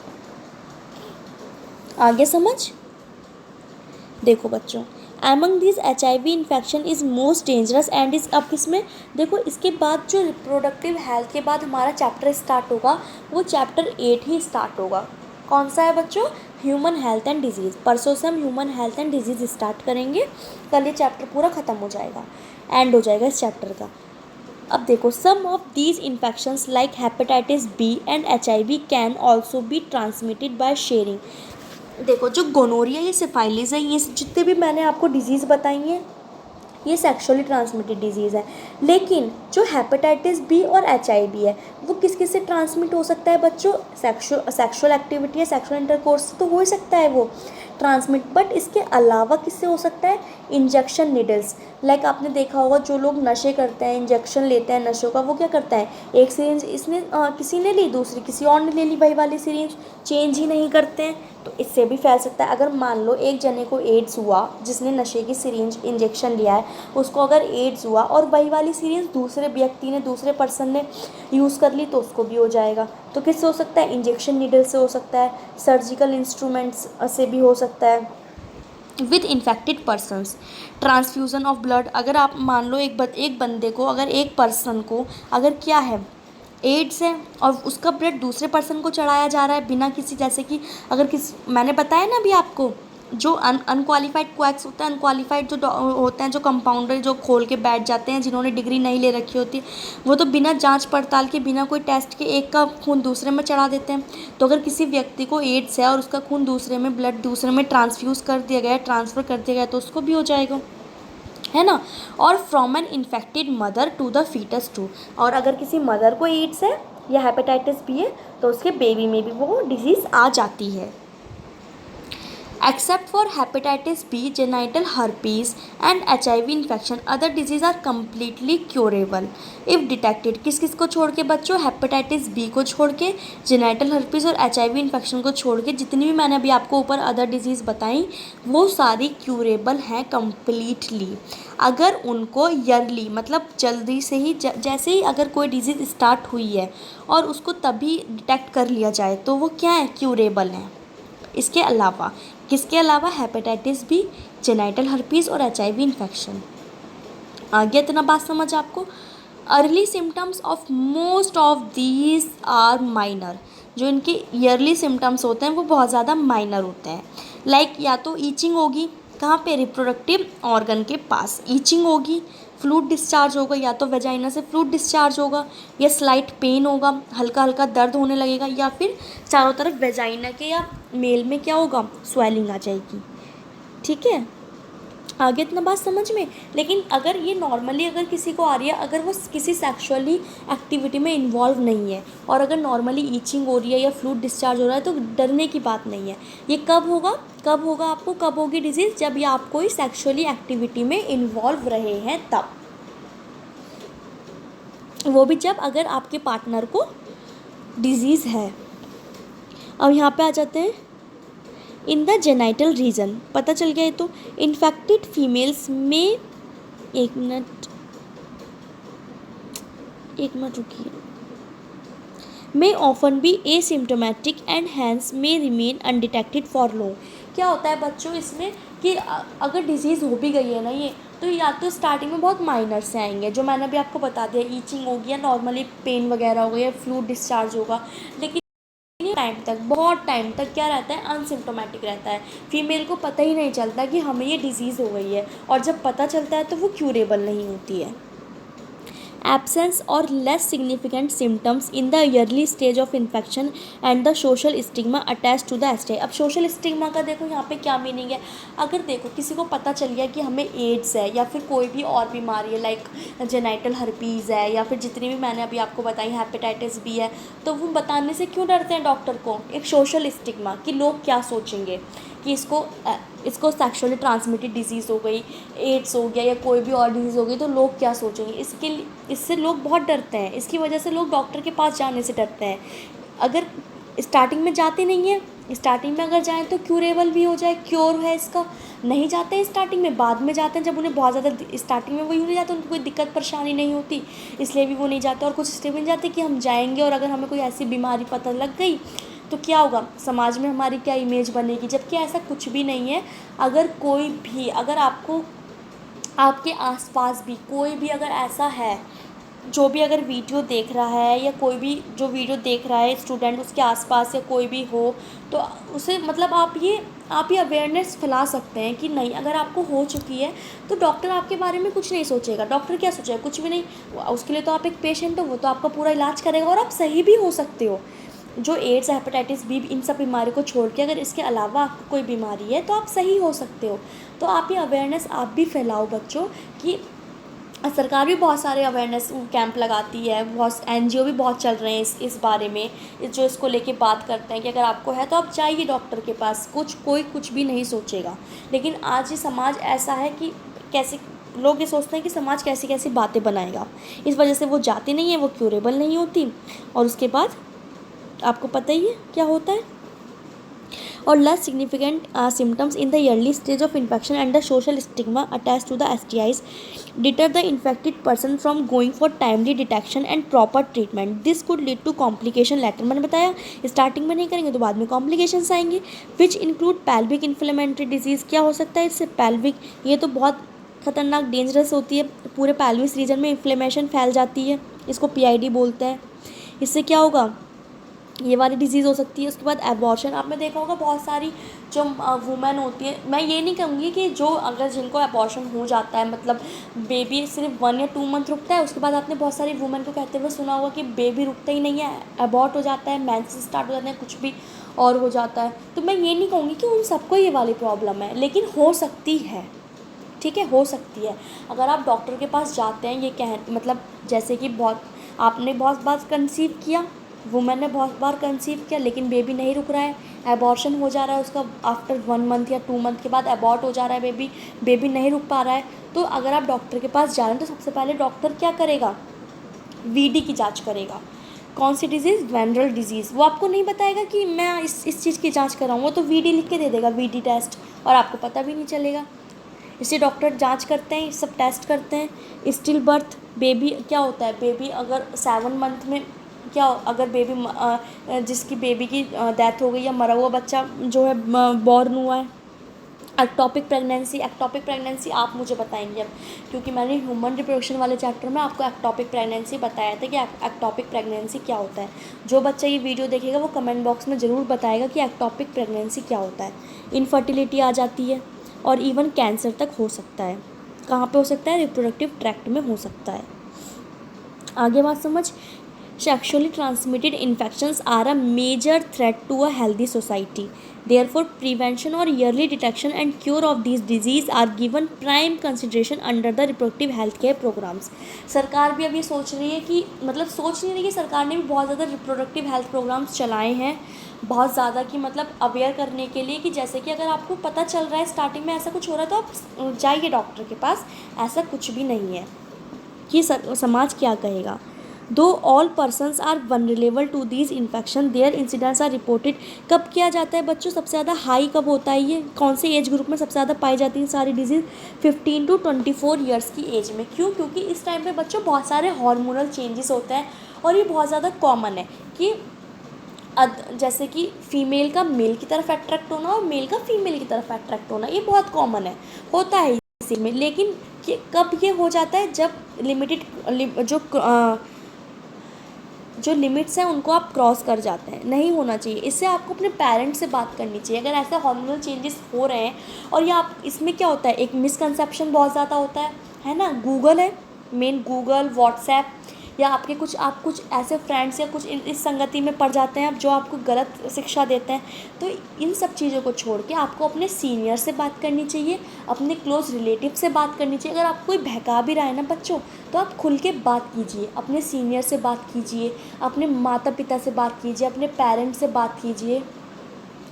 आगे समझ, देखो बच्चों, among this HIV infection is most dangerous and is, अब इसमें देखो, इसके बाद जो रिप्रोडक्टिव हेल्थ के बाद हमारा चैप्टर स्टार्ट होगा, वो चैप्टर 8 ही स्टार्ट होगा। कौन सा है बच्चों, ह्यूमन हेल्थ एंड डिजीज़। परसों से हम human health and disease start करेंगे, कल ये चैप्टर पूरा ख़त्म हो जाएगा, एंड हो जाएगा इस चैप्टर का। अब देखो, some of these infections like hepatitis B and HIV can also be transmitted by sharing. देखो, जो गोनोरिया, ये सिफाइलिस है, ये जितने भी मैंने आपको डिजीज़ बताई हैं, ये सेक्सुअली ट्रांसमिटेड डिजीज़ है। लेकिन जो हेपेटाइटिस B और HIV है, वो किस किस से ट्रांसमिट हो सकता है बच्चों, सेक्सुअल एक्टिविटी या सेक्सुअल इंटरकोर्स से तो हो ही सकता है वो ट्रांसमिट, बट इसके अलावा किससे हो सकता है, इंजेक्शन नीडल्स। लाइक आपने देखा होगा, जो लोग नशे करते हैं, इंजेक्शन लेते हैं नशों का, वो क्या करता है, एक सिरिंज इसने किसी ने ली, दूसरी किसी और ने ले ली, वही वाली सिरिंज चेंज ही नहीं करते हैं, तो इससे भी फैल सकता है। अगर मान लो एक जने को एड्स हुआ, जिसने नशे की सिरिंज इंजेक्शन लिया है, उसको अगर एड्स हुआ और वही वाली सिरिंज दूसरे व्यक्ति ने, दूसरे पर्सन ने यूज़ कर ली, तो उसको भी हो जाएगा। तो किससे हो सकता है, इंजेक्शन नीडल से हो सकता है, सर्जिकल इंस्ट्रूमेंट्स से भी हो सकता है। With infected persons, transfusion of blood. अगर आप मान लो एक बंदे को, अगर एक पर्सन को अगर क्या है, एड्स है और उसका ब्लड दूसरे पर्सन को चढ़ाया जा रहा है बिना किसी, जैसे कि अगर मैंने बताया ना अभी आपको, जो अनक्वालिफाइड क्वैक्स होते हैं, अनक्वालिफाइड जो होते हैं, जो कंपाउंडर जो खोल के बैठ जाते हैं, जिन्होंने डिग्री नहीं ले रखी होती, वो तो बिना जांच पड़ताल के, बिना कोई टेस्ट के एक का खून दूसरे में चढ़ा देते हैं। तो अगर किसी व्यक्ति को एड्स है और उसका खून दूसरे में, ब्लड दूसरे में ट्रांसफ्यूज़ कर दिया गया, ट्रांसफ़र कर दिया गया, तो उसको भी हो जाएगा, है ना। और from an infected mother to the foetus too, और अगर किसी मदर को एड्स है या हेपेटाइटिस बी है तो उसके बेबी में भी वो डिजीज़ आ जाती है। Except for hepatitis B, genital herpes and HIV infection, other diseases are completely curable if detected। किस किस को छोड़ के बच्चों? हेपेटाइटिस बी को छोड़ के, जेनाइटल हर्पीज़ और HIV इन्फेक्शन को छोड़ के, जितनी भी मैंने अभी आपको ऊपर अदर डिजीज़ बताई वो सारी क्यूरेबल हैं कम्प्लीटली, अगर उनको ईयरली, मतलब जल्दी से ही, जैसे ही अगर कोई डिजीज़ स्टार्ट हुई है और उसको तभी डिटेक्ट कर लिया जाए तो वो क्या है? क्यूरेबल हैं। इसके अलावा, किसके अलावा? हेपेटाइटिस बी, जेनाइटल हर्पीज़ और HIV इन्फेक्शन। आगे इतना बात समझ आपको? Early symptoms of most of these are minor, जो इनके ईयरली सिम्टम्स होते हैं वो बहुत ज़्यादा माइनर होते हैं। लाइक या तो ईचिंग होगी, कहाँ पे? रिप्रोडक्टिव ऑर्गन के पास ईचिंग होगी, फ्लूइड डिस्चार्ज होगा, या तो वेजाइना से फ्लूइड डिस्चार्ज होगा, या स्लाइट पेन होगा, हल्का हल्का दर्द होने लगेगा, या फिर चारों तरफ वेजाइना के या मेल में क्या होगा? स्वेलिंग आ जाएगी। ठीक है, आगे इतना बात समझ में। लेकिन अगर ये नॉर्मली अगर किसी को आ रही है, अगर वो किसी सेक्सुअली एक्टिविटी में इन्वॉल्व नहीं है और अगर नॉर्मली ईचिंग हो रही है या फ्लूइड डिस्चार्ज हो रहा है, तो डरने की बात नहीं है। ये कब होगा? कब होगा आपको? कब होगी डिजीज़? जब ये आप कोई सेक्सुअली एक्टिविटी में इन्वॉल्व रहे हैं तब, वो भी जब अगर आपके पार्टनर को डिजीज़ है। अब यहाँ पे आ जाते हैं इन द जेनाइटल रीजन, पता चल गया है। तो इन्फेक्टेड फीमेल्स में, एक मिनट रुकिए, may often be asymptomatic and hence may remain undetected for long। क्या होता है बच्चों इसमें कि अगर डिजीज़ हो भी गई है ना ये, तो या तो स्टार्टिंग में बहुत माइनर से आएंगे, जो मैंने अभी आपको बता दिया, ईचिंग होगी या नॉर्मली पेन वगैरह होगा या फ्लूइड डिस्चार्ज होगा, लेकिन टाइम तक, बहुत टाइम तक क्या रहता है? अनसिम्टोमेटिक रहता है। फीमेल को पता ही नहीं चलता कि हमें ये डिजीज़ हो गई है, और जब पता चलता है तो वो क्यूरेबल नहीं होती है। Absence or less significant symptoms in the early stage of infection and the social stigma attached to the STI। अब social stigma का देखो यहाँ पे क्या मीनिंग है। अगर देखो किसी को पता चल गया कि हमें एड्स है या फिर कोई भी और बीमारी है, लाइक जेनाइटल हर्पीज़ है या फिर जितनी भी मैंने अभी आपको बताई हेपेटाइटिस बी है, तो वो बताने से क्यों डरते हैं डॉक्टर को? एक सोशल स्टिग्मा, कि लोग क्या सोचेंगे कि इसको सेक्सुअली ट्रांसमिटेड डिजीज़ हो गई, एड्स हो गया या कोई भी और डिजीज़ हो गई, तो लोग क्या सोचेंगे, इससे लोग बहुत डरते हैं। इसकी वजह से लोग डॉक्टर के पास जाने से डरते हैं। अगर स्टार्टिंग में जाते नहीं हैं, स्टार्टिंग में अगर जाएँ तो क्यूरेबल भी हो जाए, क्योर है इसका, नहीं जाते हैं स्टार्टिंग में, बाद में जाते हैं जब उन्हें बहुत ज़्यादा, स्टार्टिंग में वही हो जाता है, उनको कोई दिक्कत परेशानी नहीं होती, इसलिए भी वो नहीं जाते। और कुछ स्टेप में जाते कि हम जाएंगे और अगर हमें कोई ऐसी बीमारी पता लग गई तो क्या होगा, समाज में हमारी क्या इमेज बनेगी, जबकि ऐसा कुछ भी नहीं है। अगर कोई भी, अगर आपको आपके आसपास भी कोई भी अगर ऐसा है, जो भी अगर वीडियो देख रहा है या कोई भी जो वीडियो देख रहा है स्टूडेंट, उसके आसपास या कोई भी हो, तो उसे मतलब आप ये अवेयरनेस फैला सकते हैं कि नहीं, अगर आपको हो चुकी है तो डॉक्टर आपके बारे में कुछ नहीं सोचेगा। डॉक्टर क्या सोचेगा? कुछ भी नहीं। उसके लिए तो आप एक पेशेंट हो, वो तो आपका पूरा इलाज करेगा और आप सही भी हो सकते हो। जो एड्स, हेपेटाइटिस बी, इन सब बीमारी को छोड़ के अगर इसके अलावा आपको कोई बीमारी है तो आप सही हो सकते हो। तो आप ये अवेयरनेस आप भी फैलाओ बच्चों, कि सरकार भी बहुत सारे अवेयरनेस कैंप लगाती है, बहुत NGO भी बहुत चल रहे हैं इस बारे में, जो इसको लेके बात करते हैं कि अगर आपको है तो आप जाइए डॉक्टर के पास, कोई कुछ भी नहीं सोचेगा। लेकिन आज ये समाज ऐसा है कि कैसे लोग ये सोचते हैं कि समाज कैसी कैसी बातें बनाएगा, इस वजह से वो जाती नहीं है, वो क्यूरेबल नहीं होती, और उसके बाद आपको पता ही है क्या होता है। और less significant symptoms in the early stage of infection and the social stigma attached to the STIs deter the infected person from going for timely detection and proper treatment। This could lead to complication later। मैंने बताया starting में नहीं करेंगे तो बाद में complications आएंगे, which include pelvic inflammatory disease। क्या हो सकता है इससे? pelvic, ये तो बहुत ख़तरनाक डेंजरस होती है, पूरे pelvis रीजन में इन्फ्लेमेशन फैल जाती है, इसको PID बोलते हैं। इससे क्या होगा, ये वाली डिज़ीज़ हो सकती है। उसके बाद एबॉर्शन, आपने देखा होगा बहुत सारी जो वुमेन होती है, मैं ये नहीं कहूँगी कि जो अगर जिनको एबॉर्शन हो जाता है, मतलब बेबी सिर्फ 1 या 2 मंथ रुकता है, उसके बाद आपने बहुत सारी वुमेन को कहते हुए सुना होगा कि बेबी रुकता ही नहीं है, अबॉर्ट हो जाता है, मेंसेस स्टार्ट हो जाते हैं, कुछ भी और हो जाता है। तो मैं ये नहीं कहूँगी कि उन सबको ये वाली प्रॉब्लम है, लेकिन हो सकती है, ठीक है, हो सकती है। अगर आप डॉक्टर के पास जाते हैं, ये कह मतलब जैसे कि बहुत आपने बहुत बार कंसीव किया, वुमेन ने बहुत बार कंसीव किया, लेकिन बेबी नहीं रुक रहा है, एबॉर्शन हो जा रहा है उसका, आफ्टर 1 मंथ या 2 मंथ के बाद एबॉर्ट हो जा रहा है बेबी, बेबी नहीं रुक पा रहा है, तो अगर आप डॉक्टर के पास जा रहे हैं तो सबसे पहले डॉक्टर क्या करेगा, वीडी की जांच करेगा। कौन सी डिज़ीज़, वेनरल डिजीज़। वो आपको नहीं बताएगा कि मैं इस चीज़ की जांच कराऊँ, वो तो वीडी लिख के दे देगा, वीडी टेस्ट, और आपको पता भी नहीं चलेगा। इसलिए डॉक्टर जांच करते हैं, सब टेस्ट करते हैं। स्टिल बर्थ, बेबी क्या होता है, बेबी अगर 7 मंथ में क्या, अगर बेबी जिसकी बेबी की डेथ हो गई या मरा हुआ बच्चा जो है बॉर्न हुआ है, एक्टोपिक प्रेगनेंसी। एक्टोपिक प्रेगनेंसी आप मुझे बताएंगे अब, क्योंकि मैंने ह्यूमन रिप्रोडक्शन वाले चैप्टर में आपको एक्टोपिक प्रेगनेंसी बताया था कि एक्टोपिक प्रेगनेंसी क्या होता है। जो बच्चा ये वीडियो देखेगा वो कमेंट बॉक्स में ज़रूर बताएगा कि एक्टोपिक प्रेगनेंसी क्या होता है। इनफर्टिलिटी आ जाती है, और इवन कैंसर तक हो सकता है। कहाँ पे हो सकता है, रिप्रोडक्टिव ट्रैक्ट में हो सकता है। आगे बात समझ, sexually transmitted infections are a major threat to a healthy society. Therefore, prevention or early detection and cure of these disease are given prime consideration under the reproductive health care programs. सरकार भी अब ये सोच रही है कि, मतलब सोच नहीं रही कि, सरकार ने भी बहुत ज़्यादा रिप्रोडक्टिव हेल्थ प्रोग्राम्स चलाए हैं, बहुत ज़्यादा कि मतलब अवेयर करने के लिए, कि जैसे कि अगर आपको पता चल रहा है स्टार्टिंग में ऐसा कुछ हो रहा है तो आप जाइए डॉक्टर के पास, ऐसा कुछ भी नहीं है। कि समाज क्या कहेगा। Though all persons are vulnerable to these infection their incidents are reported. कब किया जाता है बच्चों, सबसे ज़्यादा हाई कब होता है, ये कौन से एज ग्रुप में सबसे ज़्यादा पाई जाती है सारी डिजीज़, 15 to 24 ईयर्स की एज में। क्यों, क्योंकि इस टाइम पे बच्चों बहुत सारे हार्मोनल चेंजेस होते हैं, और ये बहुत ज़्यादा कॉमन है कि जैसे कि फ़ीमेल का मेल की तरफ अट्रैक्ट होना और मेल का फीमेल की तरफ अट्रैक्ट होना, ये बहुत कॉमन है, होता है इसी में। लेकिन कब ये हो जाता है, जब लिमिटेड जो लिमिट्स हैं उनको आप क्रॉस कर जाते हैं, नहीं होना चाहिए। इससे आपको अपने पेरेंट्स से बात करनी चाहिए अगर ऐसे हार्मोनल चेंजेस हो रहे हैं। और ये आप, इसमें क्या होता है, एक मिसकंसेप्शन बहुत ज़्यादा होता है ना। गूगल है मेन, गूगल, व्हाट्सएप, या आपके आप कुछ ऐसे फ्रेंड्स या कुछ इस संगति में पड़ जाते हैं जो आपको गलत शिक्षा देते हैं। तो इन सब चीज़ों को छोड़ के आपको अपने सीनियर से बात करनी चाहिए, अपने क्लोज़ रिलेटिव से बात करनी चाहिए। अगर आपको कोई बहका भी रहा है ना बच्चों, तो आप खुल के बात कीजिए, अपने सीनियर से बात कीजिए, अपने माता पिता से बात कीजिए, अपने पेरेंट्स से बात कीजिए,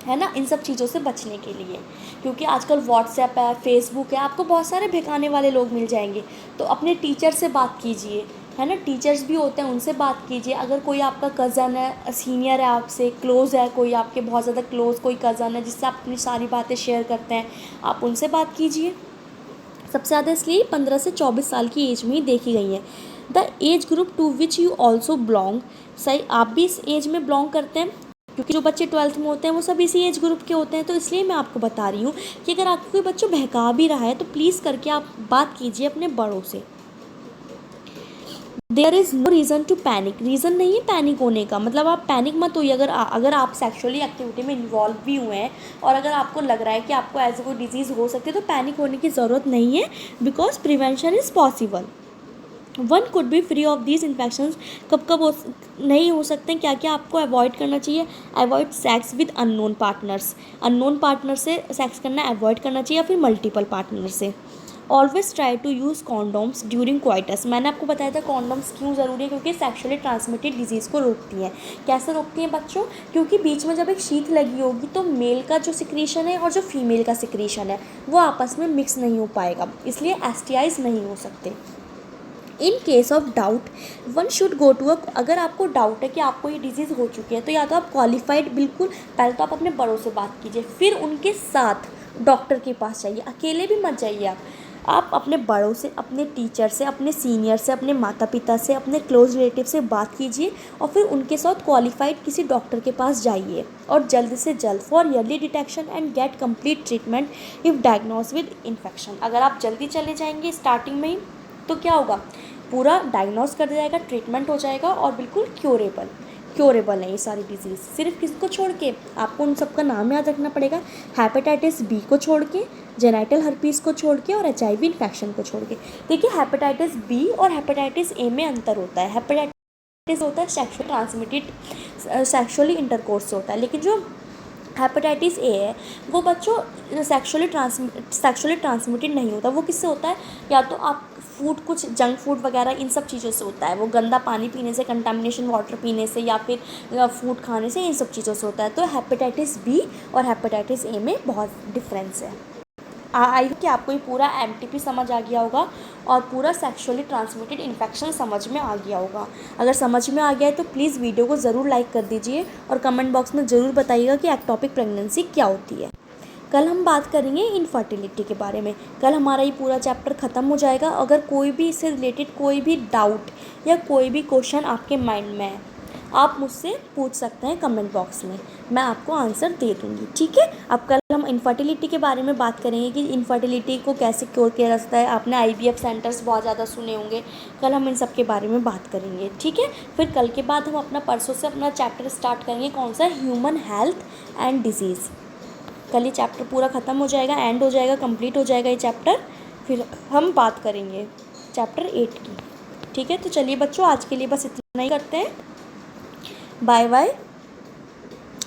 है ना, इन सब चीज़ों से बचने के लिए। क्योंकि आजकल व्हाट्सएप है, फेसबुक है, आपको बहुत सारे बहकाने वाले लोग मिल जाएंगे। तो अपने टीचर से बात कीजिए, है ना, टीचर्स भी होते हैं, उनसे बात कीजिए। अगर कोई आपका कज़न है, सीनियर है, आपसे क्लोज़ है, कोई आपके बहुत ज़्यादा क्लोज़ कोई कज़न है जिससे आप अपनी सारी बातें शेयर करते हैं, आप उनसे बात कीजिए। सबसे ज़्यादा इसलिए 15 से 24 साल की एज में ही देखी गई है। The age group to which you also belong, सही आप भी इस एज में बिलोंग करते हैं, क्योंकि जो बच्चे 12th में होते हैं वो सब इसी एज ग्रुप के होते हैं। तो इसलिए मैं आपको बता रही हूँ कि अगर आपको कोई बच्चों बहका भी रहा है तो प्लीज़ करके आप बात कीजिए अपने बड़ों से। There is no reason to panic, reason नहीं है पैनिक होने का, मतलब आप पैनिक मत होइए। अगर आप सेक्सुअली एक्टिविटी में इन्वॉल्व भी हुए हैं और अगर आपको लग रहा है कि आपको ऐसी कोई डिजीज़ हो सकती है, तो पैनिक होने की ज़रूरत नहीं है, because prevention is possible. One could be free of these infections. कब कब नहीं हो सकते हैं, क्या क्या आपको अवॉइड करना चाहिए। Avoid sex with unknown partners, unknown partner से सेक्स करना अवॉइड करना चाहिए, या फिर मल्टीपल पार्टनर से। Always try to use condoms during coitus. मैंने आपको बताया था कॉन्डोम्स क्यों ज़रूरी है, क्योंकि सेक्शुअली ट्रांसमिटेड डिजीज़ को रोकती हैं। कैसे रोकती हैं बच्चों, क्योंकि बीच में जब एक शीत लगी होगी तो मेल का जो सिक्रीशन है और जो फीमेल का सिक्रीशन है वो आपस में मिक्स नहीं हो पाएगा, इसलिए एसटीआईज नहीं हो सकते। In case of doubt one should go to अगर आपको डाउट है कि आपको ये डिजीज़ हो चुकी है, तो या तो आप क्वालिफाइड, बिल्कुल पहले तो आप अपने बड़ों से बात कीजिए, फिर उनके साथ डॉक्टर के पास जाइए, अकेले भी मत जाइए। आप अपने बड़ों से, अपने टीचर से, अपने सीनियर से, अपने माता पिता से, अपने क्लोज रिलेटिव से बात कीजिए, और फिर उनके साथ क्वालिफाइड किसी डॉक्टर के पास जाइए, और जल्द से जल्द for early detection and get complete treatment if diagnose with infection. अगर आप जल्दी चले जाएंगे स्टार्टिंग में ही, तो क्या होगा, पूरा डायग्नोज कर दिया जाएगा, ट्रीटमेंट हो जाएगा और बिल्कुल क्योरेबल। क्योरेबल है ये सारी डिजीज़। सिर्फ किसको छोड़ के, आपको उन सबका नाम याद रखना पड़ेगा, हेपेटाइटिस बी को छोड़ के, जेनाइटल हर्पीस को छोड़ के और HIV इन्फेक्शन को छोड़ के। देखिए हेपेटाइटिस बी और हेपेटाइटिस ए में अंतर होता है। हेपेटाइटिस होता है सेक्शुअली इंटरकोर्स से होता है, लेकिन जो हेपेटाइटिस ए है वो बच्चों सेक्शुअली ट्रांसमिटेड नहीं होता। वो किससे होता है, या तो आप फूड, कुछ जंक फूड वगैरह इन सब चीज़ों से होता है, वो गंदा पानी पीने से, कंटामिनेशन वाटर पीने से, या फिर फूड खाने से, इन सब चीज़ों से होता है। तो हेपेटाइटिस बी और हेपेटाइटिस ए में बहुत डिफरेंस है। आई होप कि आपको ये पूरा MTP समझ आ गया होगा और पूरा सेक्शुअली ट्रांसमिटेड इन्फेक्शन समझ में आ गया होगा। अगर समझ में आ गया है तो प्लीज़ वीडियो को ज़रूर लाइक कर दीजिए और कमेंट बॉक्स में ज़रूर बताइएगा कि एक्टोपिक प्रेगनेंसी क्या होती है। कल हम बात करेंगे इनफर्टिलिटी के बारे में। कल हमारा ये पूरा चैप्टर ख़त्म हो जाएगा। अगर कोई भी इससे रिलेटेड कोई भी डाउट या कोई भी क्वेश्चन आपके माइंड में है, आप मुझसे पूछ सकते हैं कमेंट बॉक्स में, मैं आपको आंसर दे दूँगी, ठीक है। अब कल हम इनफर्टिलिटी के बारे में बात करेंगे कि इनफर्टिलिटी को कैसे क्योर किया जा सकता है। आपने IVF सेंटर्स बहुत ज़्यादा सुने होंगे, कल हम इन सब के बारे में बात करेंगे, ठीक है। फिर कल के बाद हम अपना परसों से अपना चैप्टर स्टार्ट करेंगे, कौन सा, ह्यूमन हेल्थ एंड डिजीज़। कल ये चैप्टर पूरा ख़त्म हो जाएगा, एंड हो जाएगा, कंप्लीट हो जाएगा ये चैप्टर। फिर हम बात करेंगे चैप्टर 8 की, ठीक है। तो चलिए बच्चों, आज के लिए बस इतना ही करते हैं। Bye bye.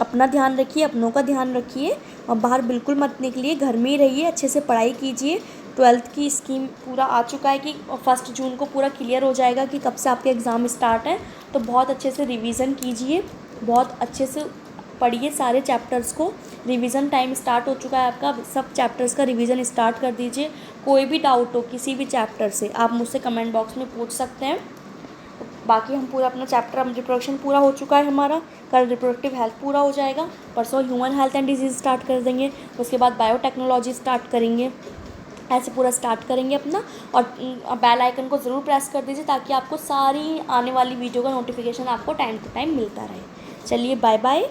अपना ध्यान रखिए, अपनों का ध्यान रखिए और बाहर बिल्कुल मत निकलिए, घर में ही रहिए, अच्छे से पढ़ाई कीजिए। 12th की स्कीम पूरा आ चुका है कि 1 जून को पूरा क्लियर हो जाएगा कि कब से आपके एग्ज़ाम स्टार्ट हैं। तो बहुत अच्छे से रिवीजन कीजिए, बहुत अच्छे से पढ़िए सारे चैप्टर्स को। रिवीजन टाइम स्टार्ट हो चुका है आपका, सब चैप्टर्स का रिवीजन स्टार्ट कर दीजिए। कोई भी डाउट हो किसी भी चैप्टर से, आप मुझसे कमेंट बॉक्स में पूछ सकते हैं। बाकी हम पूरा अपना चैप्टर रिप्रोडक्शन पूरा हो चुका है हमारा। कल रिप्रोडक्टिव हेल्थ पूरा हो जाएगा, परसों human health and disease start कर देंगे, उसके बाद बायोटेक्नोलॉजी स्टार्ट करेंगे। ऐसे पूरा स्टार्ट करेंगे अपना। और बेल आइकन को ज़रूर प्रेस कर दीजिए ताकि आपको सारी आने वाली वीडियो का नोटिफिकेशन आपको टाइम टू टाइम मिलता रहे। चलिए बाय बाय।